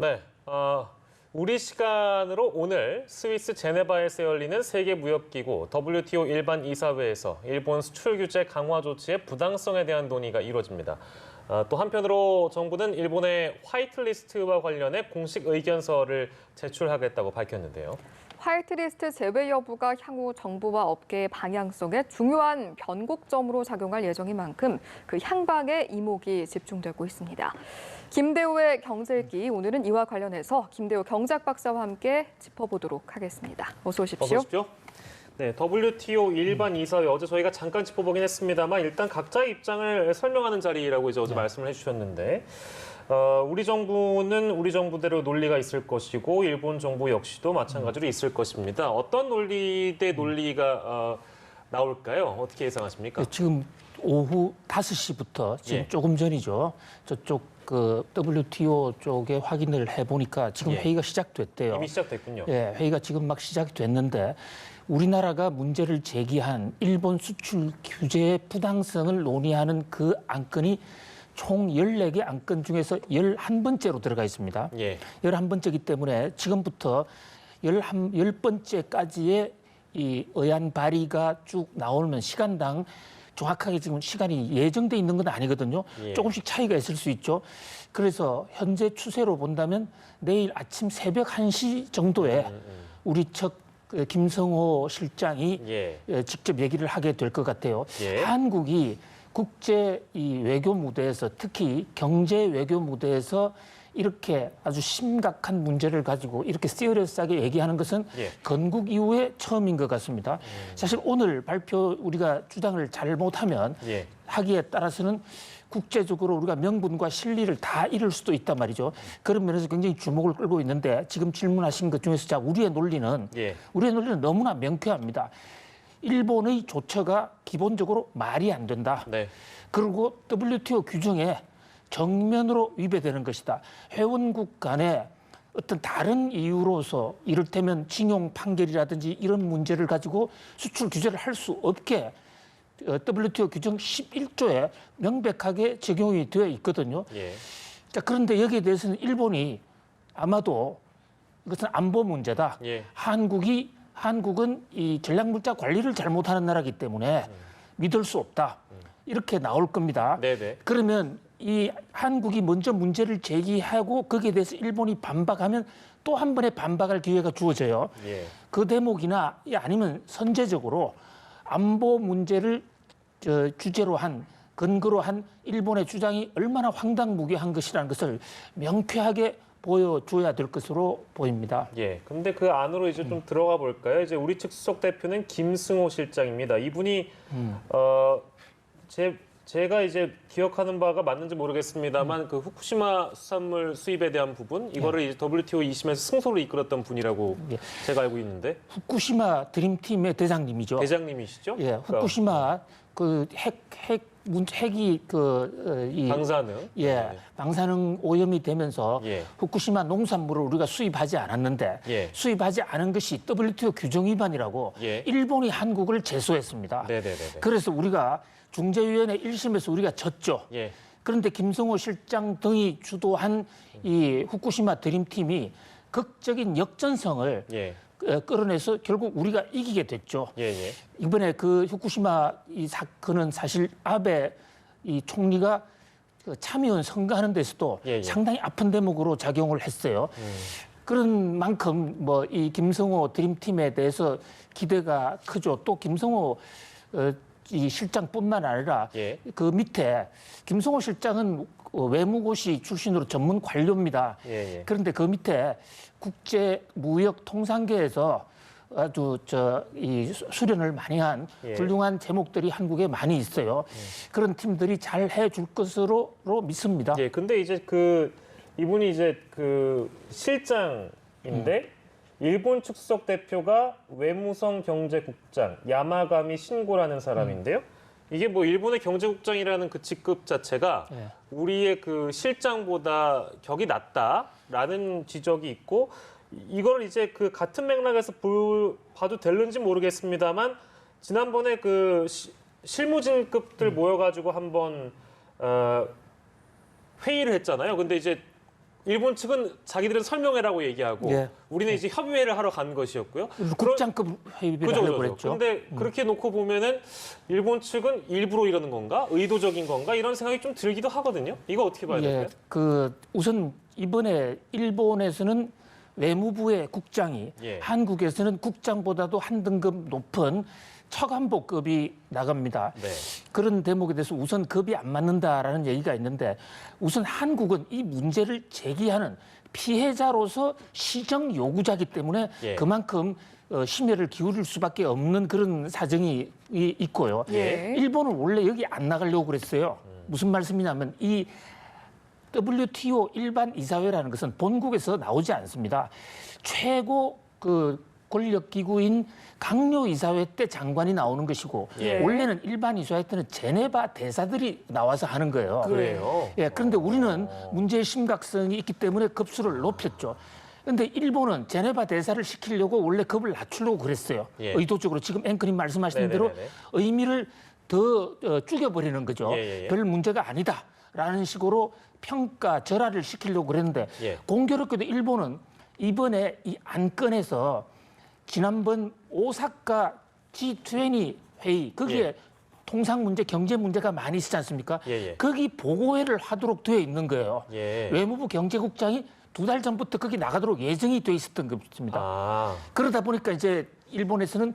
네, 우리 시간으로 오늘 스위스 제네바에서 열리는 세계무역기구 WTO 일반 이사회에서 일본 수출 규제 강화 조치의 부당성에 대한 논의가 이루어집니다. 또 한편으로 정부는 일본의 화이트리스트와 관련해 공식 의견서를 제출하겠다고 밝혔는데요. 화이트리스트 제외 여부가 향후 정부와 업계의 방향성에 중요한 변곡점으로 작용할 예정인 만큼 그 향방에 이목이 집중되고 있습니다. 김대우의 경제일기, 오늘은 이와 관련해서 김대우 경제학 박사와 함께 짚어보도록 하겠습니다. 어서 오십시오. 어서 오십시오. 네, WTO 일반 이사회 어제 저희가 잠깐 짚어보긴 했습니다만 일단 각자의 입장을 설명하는 자리라고 이제 어제 말씀을 해주셨는데 우리 정부는 우리 정부대로 논리가 있을 것이고 일본 정부 역시도 마찬가지로 있을 것입니다. 어떤 논리 대 논리가 나올까요? 어떻게 예상하십니까? 지금 오후 5시부터 지금 조금 전이죠. 저쪽 그 WTO 쪽에 확인을 해보니까 지금 회의가 시작됐대요. 이미 시작됐군요. 예, 회의가 지금 막 시작됐는데 우리나라가 문제를 제기한 일본 수출 규제의 부당성을 논의하는 그 안건이 총 14개 안건 중에서 11번째로 들어가 있습니다. 11번째이기 때문에 지금부터 10번째까지의 이 의안 발의가 쭉 나오면 시간당 정확하게 지금 시간이 예정돼 있는 건 아니거든요. 조금씩 차이가 있을 수 있죠. 그래서 현재 추세로 본다면 내일 아침 새벽 1시 정도에 우리 측 김성호 실장이 직접 얘기를 하게 될 것 같아요. 한국이 국제 이 외교 무대에서 특히 경제 외교 무대에서 이렇게 아주 심각한 문제를 가지고 이렇게 시리어스하게 얘기하는 것은 건국 이후에 처음인 것 같습니다. 사실 오늘 발표 우리가 주장을 잘못하면 하기에 따라서는 국제적으로 우리가 명분과 실리를 다 잃을 수도 있단 말이죠. 그런 면에서 굉장히 주목을 끌고 있는데 지금 질문하신 것 중에서 자 우리의 논리는 너무나 명쾌합니다. 일본의 조처가 기본적으로 말이 안 된다. 그리고 WTO 규정에 정면으로 위배되는 것이다. 회원국 간에 어떤 다른 이유로서 이를테면 징용 판결이라든지 이런 문제를 가지고 수출 규제를 할 수 없게 WTO 규정 11조에 명백하게 적용이 되어 있거든요. 자, 그런데 여기에 대해서는 일본이 아마도 이것은 안보 문제다. 한국은 이 전략물자 관리를 잘못하는 나라이기 때문에 믿을 수 없다. 이렇게 나올 겁니다. 그러면 이 한국이 먼저 문제를 제기하고 거기에 대해서 일본이 반박하면 또 한 번의 반박할 기회가 주어져요. 그 대목이나 아니면 선제적으로 안보 문제를 주제로 한 근거로 한 일본의 주장이 얼마나 황당무계한 것이라는 것을 명쾌하게 보여줘야 될 것으로 보입니다. 근데 그 안으로 이제 좀 들어가 볼까요? 이제 우리 측 수석 대표는 김승호 실장입니다. 이분이 제가 이제 기억하는 바가 맞는지 모르겠습니다만 그 후쿠시마 수산물 수입에 대한 부분 이거를 이제 WTO 2심에서 승소를 이끌었던 분이라고 제가 알고 있는데 후쿠시마 드림팀의 대장님이죠. 대장님이시죠? 후쿠시마 그 핵이 이 방사능 방사능 오염이 되면서 후쿠시마 농산물을 우리가 수입하지 않았는데 수입하지 않은 것이 WTO 규정 위반이라고 일본이 한국을 제소했습니다. 그래서 우리가 중재위원회 1심에서 우리가 졌죠. 그런데 김성호 실장 등이 주도한 이 후쿠시마 드림팀이 극적인 역전성을 끌어내서 결국 우리가 이기게 됐죠. 이번에 그 후쿠시마 이 사건은 사실 아베 이 총리가 그 참의원 선거하는 데서도 상당히 아픈 대목으로 작용을 했어요. 그런 만큼 뭐 이 김성호 드림팀에 대해서 기대가 크죠. 또 김성호 이 실장뿐만 아니라 그 밑에 김성호 실장은 외무고시 출신으로 전문 관료입니다. 그런데 그 밑에 국제무역통상계에서 아주 이 수련을 많이 한 훌륭한 제목들이 한국에 많이 있어요. 그런 팀들이 잘 해줄 것으로 믿습니다. 근데 이제 이분이 이제 실장인데 일본 측 수석 대표가 외무성 경제국장 야마가미 신고라는 사람인데요. 이게 뭐 일본의 경제국장이라는 그 직급 자체가 우리의 그 실장보다 격이 낮다라는 지적이 있고 이걸 이제 그 같은 맥락에서 봐도 될는지 모르겠습니다만 지난번에 그 실무진급들 모여가지고 한번 회의를 했잖아요. 근데 이제 일본 측은 자기들은 설명회라고 얘기하고 예. 우리는 이제 협의회를 하러 간 것이었고요. 국장급 회의를 하려고 그랬죠. 그런데 그렇게 놓고 보면은 일본 측은 일부러 이러는 건가, 의도적인 건가 이런 생각이 좀 들기도 하거든요. 이거 어떻게 봐야 될까요? 우선 이번에 일본에서는 외무부의 국장이 예. 한국에서는 국장보다도 한 등급 높은 처간보급이 나갑니다. 네. 그런 대목에 대해서 우선 급이 안 맞는다라는 얘기가 있는데 우선 한국은 이 문제를 제기하는 피해자로서 시정 요구자이기 때문에 예. 그만큼 심혈을 기울일 수밖에 없는 그런 사정이 있고요. 예. 일본은 원래 여기 안 나가려고 그랬어요. 무슨 말씀이냐면 이 WTO 일반 이사회라는 것은 본국에서 나오지 않습니다. 최고 권력 기구인 강요 이사회 때 장관이 나오는 것이고 예. 원래는 일반 이사회 때는 제네바 대사들이 나와서 하는 거예요. 그래요? 예, 그런데 우리는 문제의 심각성이 있기 때문에 급수를 높였죠. 그런데 일본은 제네바 대사를 시키려고 원래 급을 낮추려고 그랬어요. 예. 의도적으로 지금 앵커님 말씀하신 대로 네네네네. 의미를 더 죽여버리는 거죠. 예. 별 문제가 아니다라는 식으로 평가 절하를 시키려고 그랬는데 예. 공교롭게도 일본은 이번에 이 안건에서 지난번 오사카 G20 회의 거기에 예. 통상 문제, 경제 문제가 많이 있지 않습니까? 예. 거기 보고회를 하도록 되어 있는 거예요. 예. 외무부 경제국장이 2달 전부터 거기 나가도록 예정이 돼 있었던 것입니다. 아, 그러다 보니까 이제 일본에서는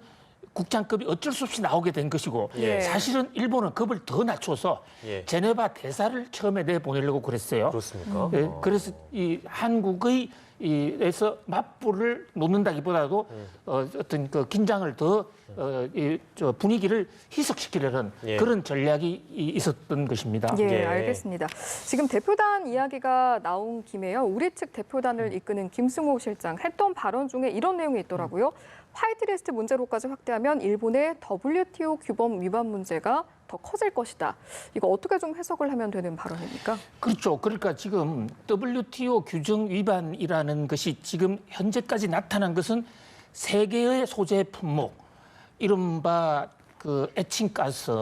국장급이 어쩔 수 없이 나오게 된 것이고 예. 사실은 일본은 급을 더 낮춰서 예. 제네바 대사를 처음에 내보내려고 그랬어요. 그렇습니까? 예, 그래서 이 한국의 에서 맞불을 놓는다기보다도 어떤 그 긴장을 더 분위기를 희석시키려는 예. 그런 전략이 있었던 것입니다. 예, 예. 알겠습니다. 지금 대표단 이야기가 나온 김에요. 우리 측 대표단을 이끄는 김승호 실장 했던 발언 중에 이런 내용이 있더라고요. 화이트리스트 문제로까지 확대하면 일본의 WTO 규범 위반 문제가 더 커질 것이다. 이거 어떻게 좀 해석을 하면 되는 발언입니까? 그렇죠. 그러니까 지금 WTO 규정 위반이라는 것이 지금 현재까지 나타난 것은 세 개의 소재 품목, 이른바 그 에칭가스,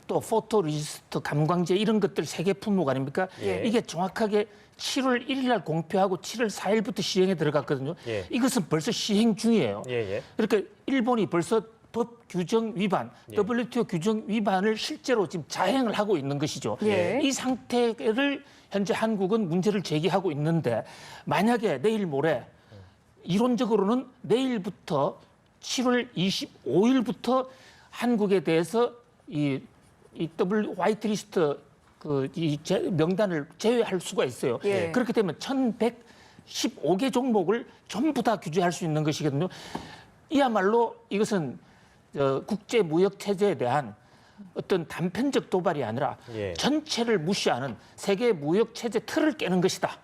또 포토리지스트, 감광제 이런 것들 세 개 품목 아닙니까? 예. 이게 정확하게 7월 1일 날 공표하고 7월 4일부터 시행에 들어갔거든요. 예. 이것은 벌써 시행 중이에요. 예. 그러니까 일본이 벌써 법 규정 위반, 예. WTO 규정 위반을 실제로 지금 자행을 하고 있는 것이죠. 예. 이 상태를 현재 한국은 문제를 제기하고 있는데 만약에 내일 모레 이론적으로는 내일부터 7월 25일부터 한국에 대해서 이 화이트리스트 명단을 제외할 수가 있어요. 예. 그렇게 되면 1115개 종목을 전부 다 규제할 수 있는 것이거든요. 이야말로 이것은 국제 무역 체제에 대한 어떤 단편적 도발이 아니라 예. 전체를 무시하는 세계 무역 체제 틀을 깨는 것이다.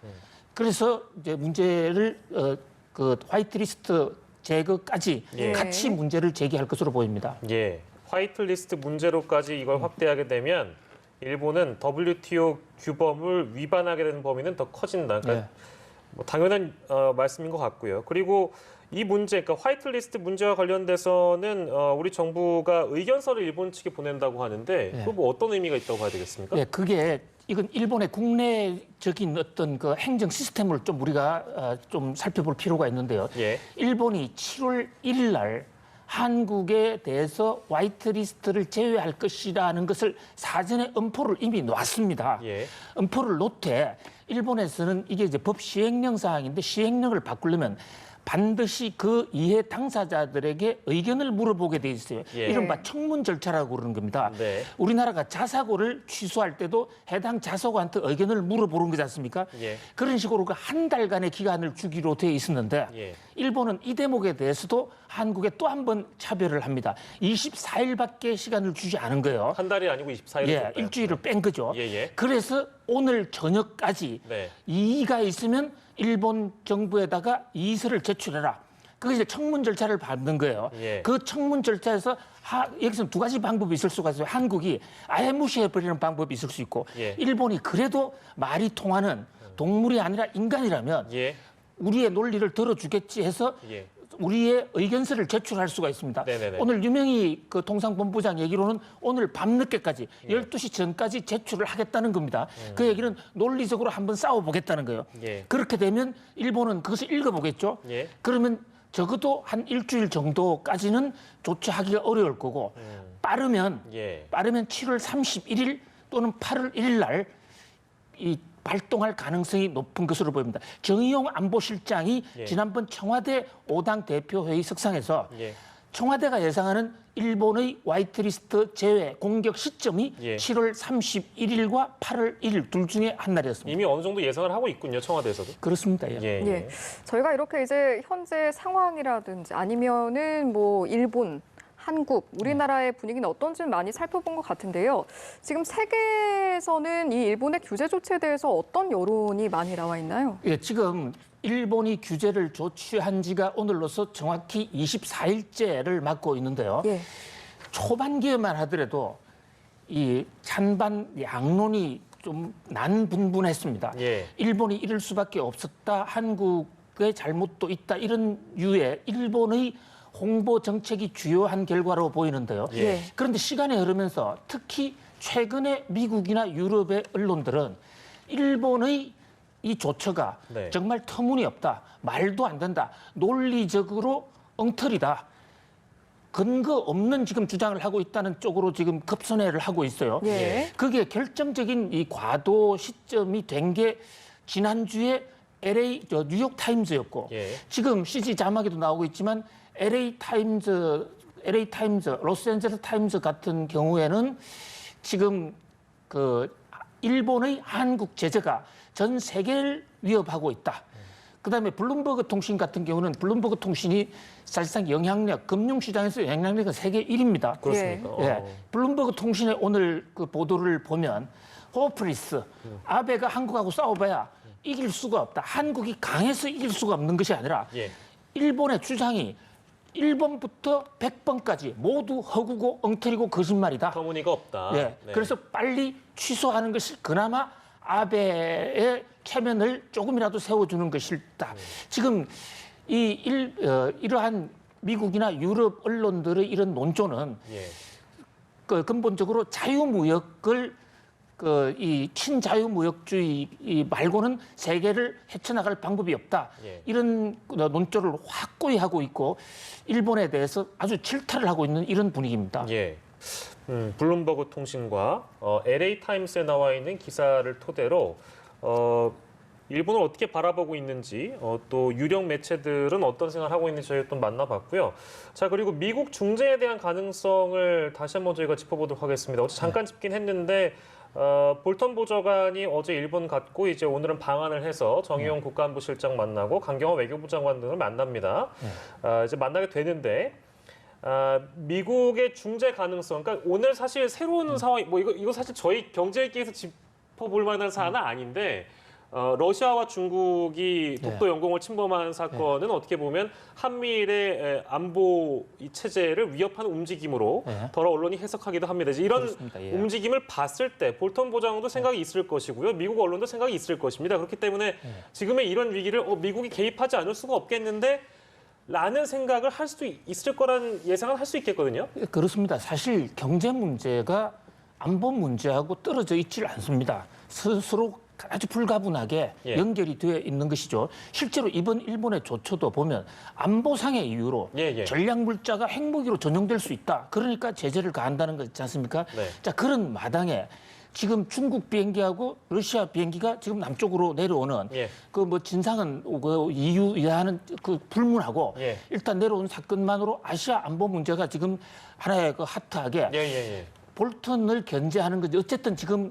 그래서 이제 문제를 그 화이트리스트 제거까지 예. 같이 문제를 제기할 것으로 보입니다. 예. 화이트리스트 문제로까지 이걸 확대하게 되면 일본은 WTO 규범을 위반하게 되는 범위는 더 커진다. 그러니까 뭐 당연한 말씀인 것 같고요. 그리고 이 문제, 그러니까 화이트리스트 문제와 관련돼서는 우리 정부가 의견서를 일본 측에 보낸다고 하는데 그거 뭐 어떤 의미가 있다고 봐야 되겠습니까? 네, 이건 일본의 국내적인 어떤 그 행정 시스템을 좀 우리가 좀 살펴볼 필요가 있는데요. 예. 일본이 7월 1일 날 한국에 대해서 화이트리스트를 제외할 것이라는 것을 사전에 엄포를 이미 놨습니다. 예. 엄포를 놓되 일본에서는 이게 이제 법 시행령 사항인데 시행령을 바꾸려면 반드시 그 이해 당사자들에게 의견을 물어보게 돼 있어요. 예. 이른바 청문 절차라고 그러는 겁니다. 네. 우리나라가 자사고를 취소할 때도 해당 자사고한테 의견을 물어보는 거지 않습니까? 예. 그런 식으로 그 한 달간의 기간을 주기로 돼 있었는데 예. 일본은 이 대목에 대해서도 한국에 또 한 번 차별을 합니다. 24일밖에 시간을 주지 않은 거예요. 한 달이 아니고 24일을 예, 일주일을 뺀 거죠. 예. 그래서 오늘 저녁까지 네. 이의가 있으면 일본 정부에다가 이의서를 제출해라. 그게 이제 청문 절차를 밟는 거예요. 예. 그 청문 절차에서 여기서는 두 가지 방법이 있을 수가 있어요. 한국이 아예 무시해버리는 방법이 있을 수 있고 예. 일본이 그래도 말이 통하는 동물이 아니라 인간이라면 예. 우리의 논리를 들어주겠지 해서 예. 우리의 의견서를 제출할 수가 있습니다. 네네네. 오늘 유명희 그 통상본부장 얘기로는 오늘 밤늦게까지 12시 전까지 제출을 하겠다는 겁니다. 그 얘기는 논리적으로 한번 싸워보겠다는 거예요. 예. 그렇게 되면 일본은 그것을 읽어보겠죠. 예. 그러면 적어도 한 일주일 정도까지는 조치하기가 어려울 거고 빠르면 예. 7월 31일 또는 8월 1일 날 이 발동할 가능성이 높은 것으로 보입니다. 정의용 안보실장이 예. 지난번 청와대 5당 대표회의 석상에서 예. 청와대가 예상하는 일본의 화이트리스트 제외 공격 시점이 예. 7월 31일과 8월 1일 둘 중에 한 날이었습니다. 이미 어느 정도 예상을 하고 있군요, 청와대에서도. 그렇습니다. 예. 예. 예. 저희가 이렇게 이제 현재 상황이라든지 아니면은 뭐 일본, 한국, 우리나라의 분위기는 어떤지 많이 살펴본 것 같은데요. 지금 세계에서는 이 일본의 규제 조치에 대해서 어떤 여론이 많이 나와 있나요? 예, 지금 일본이 규제를 조치한 지가 오늘로서 정확히 24일째를 맞고 있는데요. 예. 초반기에만 하더라도 이 찬반 양론이 좀 난분분했습니다. 예. 일본이 이럴 수밖에 없었다. 한국의 잘못도 있다. 이런 유의 일본의 홍보 정책이 주요한 결과로 보이는데요. 예. 그런데 시간이 흐르면서 특히 최근에 미국이나 유럽의 언론들은 일본의 이 조처가 네. 정말 터무니없다. 말도 안 된다. 논리적으로 엉터리다. 근거 없는 지금 주장을 하고 있다는 쪽으로 지금 급선회를 하고 있어요. 예. 그게 결정적인 이 과도 시점이 된 게 지난주에 뉴욕 타임즈였고 예. 지금 CG 자막에도 나오고 있지만 LA 타임즈, 로스앤젤레스 타임즈 같은 경우에는 지금 그 일본의 한국 제재가 전 세계를 위협하고 있다. 그다음에 블룸버그 통신 같은 경우는 블룸버그 통신이 사실상 영향력, 금융시장에서 영향력은 세계 1위입니다. 그렇습니까? 예, 블룸버그 통신의 오늘 그 보도를 보면 호프리스, 아베가 한국하고 싸워봐야 이길 수가 없다. 한국이 강해서 이길 수가 없는 것이 아니라 예. 일본의 주장이 1번부터 100번까지 모두 허구고 엉터리고 거짓말이다. 터무니가 없다. 예, 네. 그래서 빨리 취소하는 것이 그나마 아베의 체면을 조금이라도 세워주는 것이다. 지금 이러한 미국이나 유럽 언론들의 이런 논조는 예. 그 근본적으로 자유무역을 이 친자유무역주의 말고는 세계를 헤쳐나갈 방법이 없다. 예. 이런 논조를 확고히 하고 있고 일본에 대해서 아주 질타를 하고 있는 이런 분위기입니다. 예. 블룸버그 통신과 LA 타임스에 나와 있는 기사를 토대로 일본을 어떻게 바라보고 있는지 또 유력 매체들은 어떤 생각을 하고 있는지 저희가 또 만나봤고요. 자, 그리고 미국 중재에 대한 가능성을 다시 한번 저희가 짚어보도록 하겠습니다. 어제 잠깐 짚긴 했는데 볼턴 보좌관이 어제 일본 갔고 이제 오늘은 방한을 해서 정의용 국가안보실장 만나고 강경화 외교부 장관 등을 만납니다. 이제 만나게 되는데 미국의 중재 가능성, 그러니까 오늘 사실 새로운 상황, 뭐 이거 사실 저희 경제기에서 짚어볼 만한 사안은 아닌데. 러시아와 중국이 독도 영공을 침범한 사건은 어떻게 보면 한미일의 안보 이 체제를 위협하는 움직임으로 더러 언론이 해석하기도 합니다. 이제 이런 그렇습니다. 예. 움직임을 봤을 때 볼턴 보좌관도 생각이 있을 것이고요. 미국 언론도 생각이 있을 것입니다. 그렇기 때문에 지금의 이런 위기를 미국이 개입하지 않을 수가 없겠는데 라는 생각을 할 수도 있을 거라는 예상을 할 수 있겠거든요. 그렇습니다. 사실 경제 문제가 안보 문제하고 떨어져 있질 않습니다. 스스로 아주 불가분하게 예. 연결이 되어 있는 것이죠. 실제로 이번 일본의 조처도 보면 안보상의 이유로 예. 전략 물자가 핵무기로 전용될 수 있다. 그러니까 제재를 가한다는 거 있지 않습니까? 네. 자, 그런 마당에 지금 중국 비행기하고 러시아 비행기가 지금 남쪽으로 내려오는 예. 그 뭐 진상은 그 이유 이하는 그 불문하고 예. 일단 내려온 사건만으로 아시아 안보 문제가 지금 하나의 그 핫하게 예. 볼턴을 견제하는 거지. 어쨌든 지금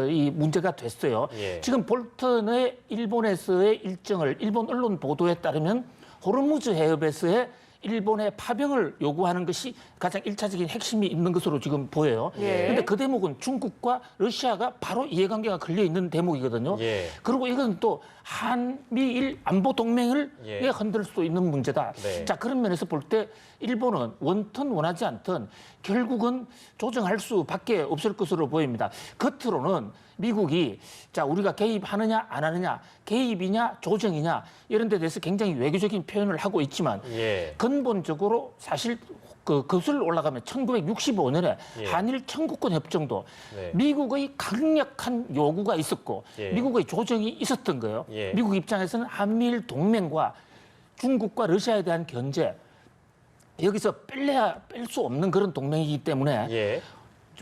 이 문제가 됐어요. 예. 지금 볼턴의 일본에서의 일정을 일본 언론 보도에 따르면 호르무즈 해협에서의 일본의 파병을 요구하는 것이 가장 일차적인 핵심이 있는 것으로 지금 보여요. 그런데 예. 그 대목은 중국과 러시아가 바로 이해관계가 걸려 있는 대목이거든요. 예. 그리고 이건 또 한미일 안보 동맹을 예. 흔들 수 있는 문제다. 네. 자, 그런 면에서 볼 때 일본은 원턴 원하지 않던 결국은 조정할 수밖에 없을 것으로 보입니다. 겉으로는 미국이 자, 우리가 개입하느냐 안 하느냐, 개입이냐 조정이냐 이런 데 대해서 굉장히 외교적인 표현을 하고 있지만 예. 근본적으로 사실 그 거슬러 올라가면 1965년에 예. 한일 청구권 협정도 네. 미국의 강력한 요구가 있었고 예. 미국의 조정이 있었던 거예요. 예. 미국 입장에서는 한미일 동맹과 중국과 러시아에 대한 견제 여기서 뺄 수 없는 그런 동맹이기 때문에 예.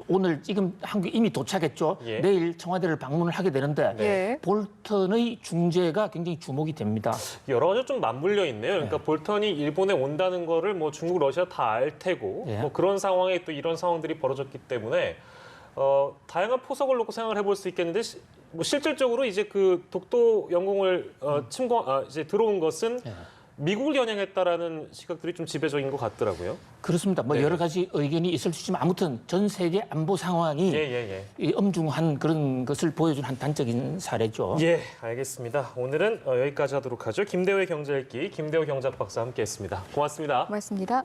오늘 지금 한국에 이미 도착했죠. 예. 내일 청와대를 방문을 하게 되는데 예. 볼턴의 중재가 굉장히 주목이 됩니다. 여러 가지 좀 맞물려 있네요. 그러니까 볼턴이 일본에 온다는 거를 뭐 중국, 러시아 다 알 테고 예. 뭐 그런 상황에 또 이런 상황들이 벌어졌기 때문에 다양한 포석을 놓고 생각을 해볼 수 있겠는데 뭐 실질적으로 이제 그 독도 영공을 이제 들어온 것은 예. 미국을 겨냥했다라는 시각들이 좀 지배적인 것 같더라고요. 그렇습니다. 뭐 네. 여러 가지 의견이 있을 수 있지만 아무튼 전 세계 안보 상황이 예. 이 엄중한 그런 것을 보여준 한 단적인 사례죠. 예, 알겠습니다. 오늘은 여기까지 하도록 하죠. 김대호의 경제 읽기, 김대호 경제학 박사 함께했습니다. 고맙습니다. 고맙습니다.